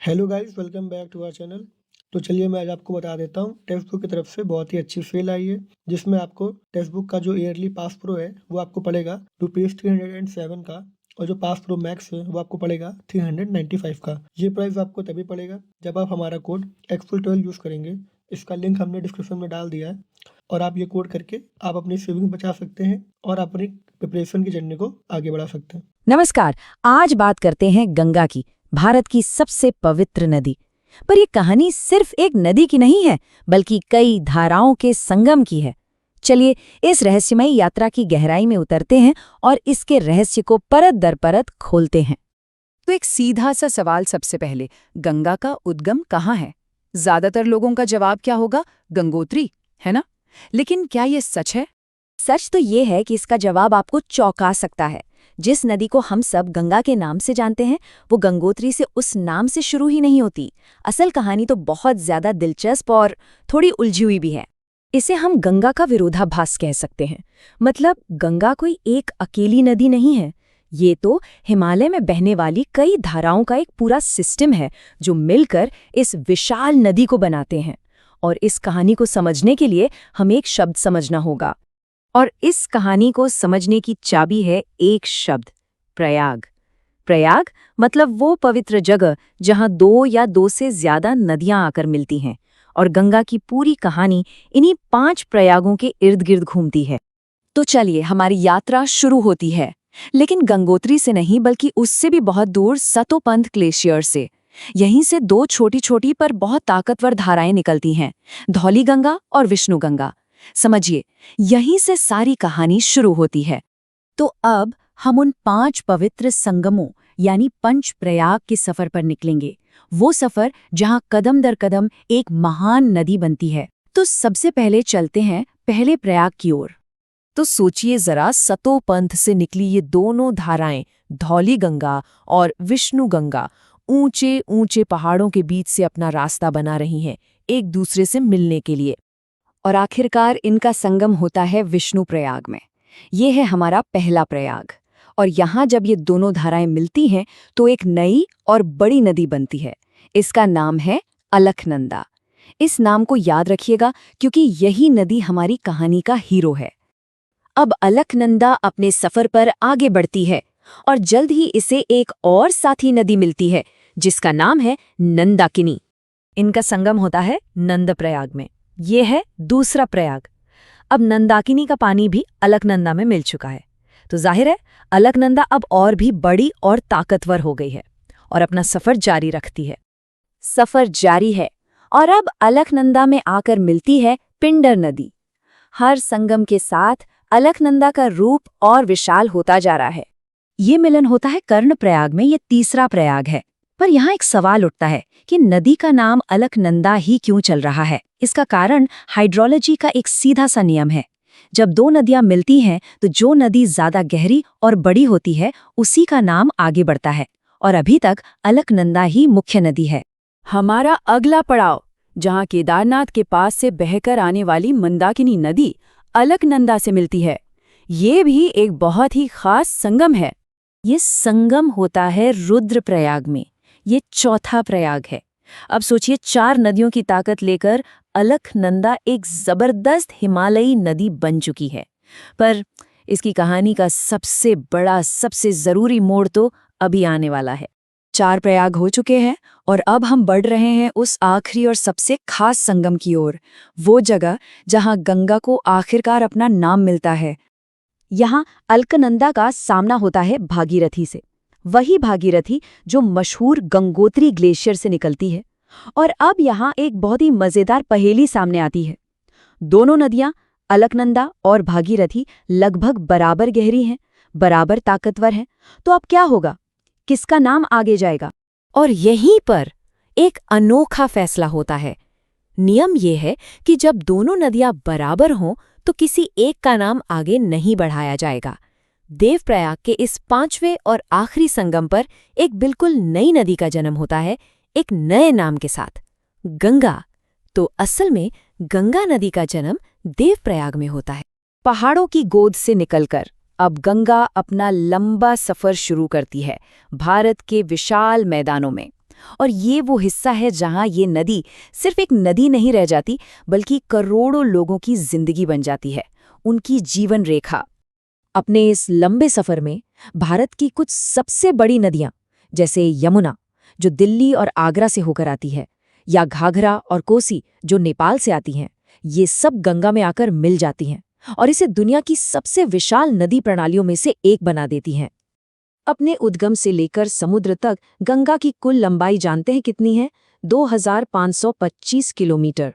Hello guys, welcome back to our channel. तो चलिए मैं आज आपको बता देता हूँ, टेक्स्ट बुक की तरफ से बहुत ही अच्छी सेल आई है, जिसमें आपको टेक्स्ट बुक का जो ईयरली पास प्रो है वो आपको पड़ेगा ₹307 का, और जो पास प्रो मैक्स है वो आपको पड़ेगा 395 का। ये प्राइस आपको तभी पड़ेगा जब आप हमारा कोड एक्सफुल12 यूज़ करेंगे। इसका लिंक हमने डिस्क्रिप्शन में डाल दिया है, और आप ये कोड करके आप अपनी सेविंग बचा सकते हैं और अपनी प्रिपरेशन की जर्नी को आगे बढ़ा सकते हैं। नमस्कार। आज बात करते हैं गंगा की, भारत की सबसे पवित्र नदी। पर ये कहानी सिर्फ एक नदी की नहीं है, बल्कि कई धाराओं के संगम की है। चलिए इस रहस्यमयी यात्रा की गहराई में उतरते हैं और इसके रहस्य को परत दर परत खोलते हैं। तो एक सीधा सा सवाल सबसे पहले, गंगा का उद्गम कहाँ है? ज्यादातर लोगों का जवाब क्या होगा? गंगोत्री, है ना? लेकिन क्या ये सच है? सच तो ये है कि इसका जवाब आपको चौंका सकता है। जिस नदी को हम सब गंगा के नाम से जानते हैं, वो गंगोत्री से उस नाम से शुरू ही नहीं होती। असल कहानी तो बहुत ज्यादा दिलचस्प और थोड़ी उलझी हुई भी है। इसे हम गंगा का विरोधाभास कह सकते हैं। मतलब गंगा कोई एक अकेली नदी नहीं है, ये तो हिमालय में बहने वाली कई धाराओं का एक पूरा सिस्टम है, जो मिलकर इस विशाल नदी को बनाते हैं। और इस कहानी को समझने के लिए हमें एक शब्द समझना होगा, और इस कहानी को समझने की चाबी है एक शब्द, प्रयाग। प्रयाग मतलब वो पवित्र जगह जहां दो या दो से ज्यादा नदियां आकर मिलती हैं, और गंगा की पूरी कहानी इन्हीं 5 प्रयागों के इर्द गिर्द घूमती है। तो चलिए हमारी यात्रा शुरू होती है, लेकिन गंगोत्री से नहीं, बल्कि उससे भी बहुत दूर सतोपंथ ग्लेशियर से। यहीं से 2 छोटी छोटी पर बहुत ताकतवर धाराएं निकलती हैं, धौली गंगा और विष्णु गंगा। समझिए, यहीं से सारी कहानी शुरू होती है। तो अब हम उन 5 पवित्र संगमों यानी पंच प्रयाग के सफर पर निकलेंगे। वो सफर जहां कदम दर कदम एक महान नदी बनती है। तो सबसे पहले चलते हैं पहले प्रयाग की ओर। तो सोचिए जरा, सतोपंथ से निकली ये दोनों धाराएं, धौली गंगा और विष्णु गंगा, ऊंचे ऊंचे पहाड़ों के बीच से अपना रास्ता बना रही हैं, एक दूसरे से मिलने के लिए। और आखिरकार इनका संगम होता है विष्णु प्रयाग में। ये है हमारा पहला प्रयाग। और यहाँ जब ये दोनों धाराएं मिलती हैं तो एक नई और बड़ी नदी बनती है। इसका नाम है अलकनंदा। इस नाम को याद रखिएगा, क्योंकि यही नदी हमारी कहानी का हीरो है। अब अलकनंदा अपने सफर पर आगे बढ़ती है, और जल्द ही इसे एक और साथी नदी मिलती है, जिसका नाम है नंदाकिनी। इनका संगम होता है नंदप्रयाग में। ये है दूसरा प्रयाग। अब नंदाकिनी का पानी भी अलकनंदा में मिल चुका है, तो जाहिर है अलकनंदा अब और भी बड़ी और ताकतवर हो गई है और अपना सफर जारी रखती है। सफर जारी है, और अब अलकनंदा में आकर मिलती है पिंडर नदी। हर संगम के साथ अलकनंदा का रूप और विशाल होता जा रहा है। ये मिलन होता है कर्णप्रयाग में, ये तीसरा प्रयाग है। पर यहाँ एक सवाल उठता है कि नदी का नाम अलकनंदा ही क्यों चल रहा है? इसका कारण हाइड्रोलॉजी का एक सीधा सा नियम है। जब 2 नदियां मिलती हैं तो जो नदी ज्यादा गहरी और बड़ी होती है उसी का नाम आगे बढ़ता है, और अभी तक अलकनंदा ही मुख्य नदी है। हमारा अगला पड़ाव, जहाँ केदारनाथ के पास से बहकर आने वाली मंदाकिनी नदी अलकनंदा से मिलती है। ये भी एक बहुत ही खास संगम है। ये संगम होता है रुद्रप्रयाग में। ये चौथा प्रयाग है। अब सोचिए, 4 नदियों की ताकत लेकर अलकनंदा एक जबरदस्त हिमालयी नदी बन चुकी है। पर इसकी कहानी का सबसे बड़ा, सबसे जरूरी मोड़ तो अभी आने वाला है। 4 प्रयाग हो चुके हैं, और अब हम बढ़ रहे हैं उस आखिरी और सबसे खास संगम की ओर, वो जगह जहां गंगा को आखिरकार अपना नाम मिलता है। यहाँ अलकनंदा का सामना होता है भागीरथी से, वही भागीरथी जो मशहूर गंगोत्री ग्लेशियर से निकलती है। और अब यहाँ एक बहुत ही मजेदार पहेली सामने आती है। दोनों नदियां, अलकनंदा और भागीरथी, लगभग बराबर गहरी हैं, बराबर ताकतवर हैं। तो अब क्या होगा? किसका नाम आगे जाएगा? और यहीं पर एक अनोखा फैसला होता है। नियम ये है कि जब दोनों नदियां बराबर हों तो किसी एक का नाम आगे नहीं बढ़ाया जाएगा। देवप्रयाग के इस 5वें और आखिरी संगम पर एक बिल्कुल नई नदी का जन्म होता है, एक नए नाम के साथ, गंगा। तो असल में गंगा नदी का जन्म देवप्रयाग में होता है। पहाड़ों की गोद से निकलकर अब गंगा अपना लंबा सफर शुरू करती है भारत के विशाल मैदानों में। और ये वो हिस्सा है जहां ये नदी सिर्फ एक नदी नहीं रह जाती, बल्कि करोड़ों लोगों की जिंदगी बन जाती है, उनकी जीवन रेखा। अपने इस लंबे सफर में भारत की कुछ सबसे बड़ी नदियां, जैसे यमुना, जो दिल्ली और आगरा से होकर आती है, या घाघरा और कोसी, जो नेपाल से आती हैं, ये सब गंगा में आकर मिल जाती हैं और इसे दुनिया की सबसे विशाल नदी प्रणालियों में से एक बना देती हैं। अपने उद्गम से लेकर समुद्र तक गंगा की कुल लंबाई जानते हैं कितनी है? 2525 किलोमीटर।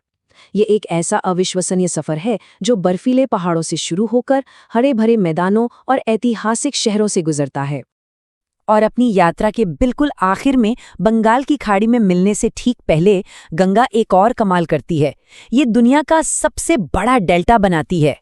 ये एक ऐसा अविश्वसनीय सफर है जो बर्फीले पहाड़ों से शुरू होकर हरे भरे मैदानों और ऐतिहासिक शहरों से गुजरता है। और अपनी यात्रा के बिल्कुल आखिर में बंगाल की खाड़ी में मिलने से ठीक पहले गंगा एक और कमाल करती है। ये दुनिया का सबसे बड़ा डेल्टा बनाती है।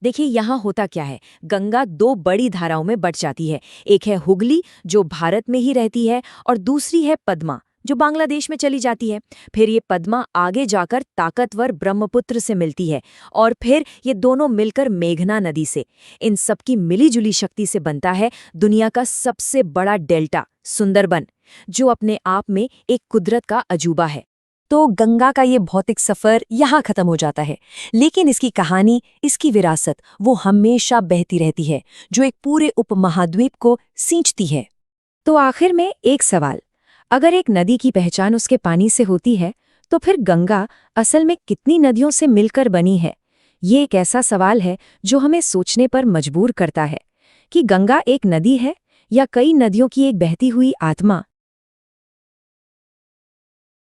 देखिए यहाँ होता क्या है, गंगा दो बड़ी धाराओं में बट जाती है। एक है हुगली, जो भारत में ही रहती है, और दूसरी है पद्मा, जो बांग्लादेश में चली जाती है। फिर ये पद्मा आगे जाकर ताकतवर ब्रह्मपुत्र से मिलती है, और फिर ये दोनों मिलकर मेघना नदी से। इन सबकी मिलीजुली शक्ति से बनता है दुनिया का सबसे बड़ा डेल्टा, सुंदरबन, जो अपने आप में एक कुदरत का अजूबा है। तो गंगा का ये भौतिक सफर यहाँ खत्म हो जाता है, लेकिन इसकी कहानी, इसकी विरासत, वो हमेशा बहती रहती है, जो एक पूरे उपमहाद्वीप को सींचती है। तो आखिर में एक सवाल, अगर एक नदी की पहचान उसके पानी से होती है, तो फिर गंगा असल में कितनी नदियों से मिलकर बनी है? ये एक ऐसा सवाल है जो हमें सोचने पर मजबूर करता है कि गंगा एक नदी है या कई नदियों की एक बहती हुई आत्मा।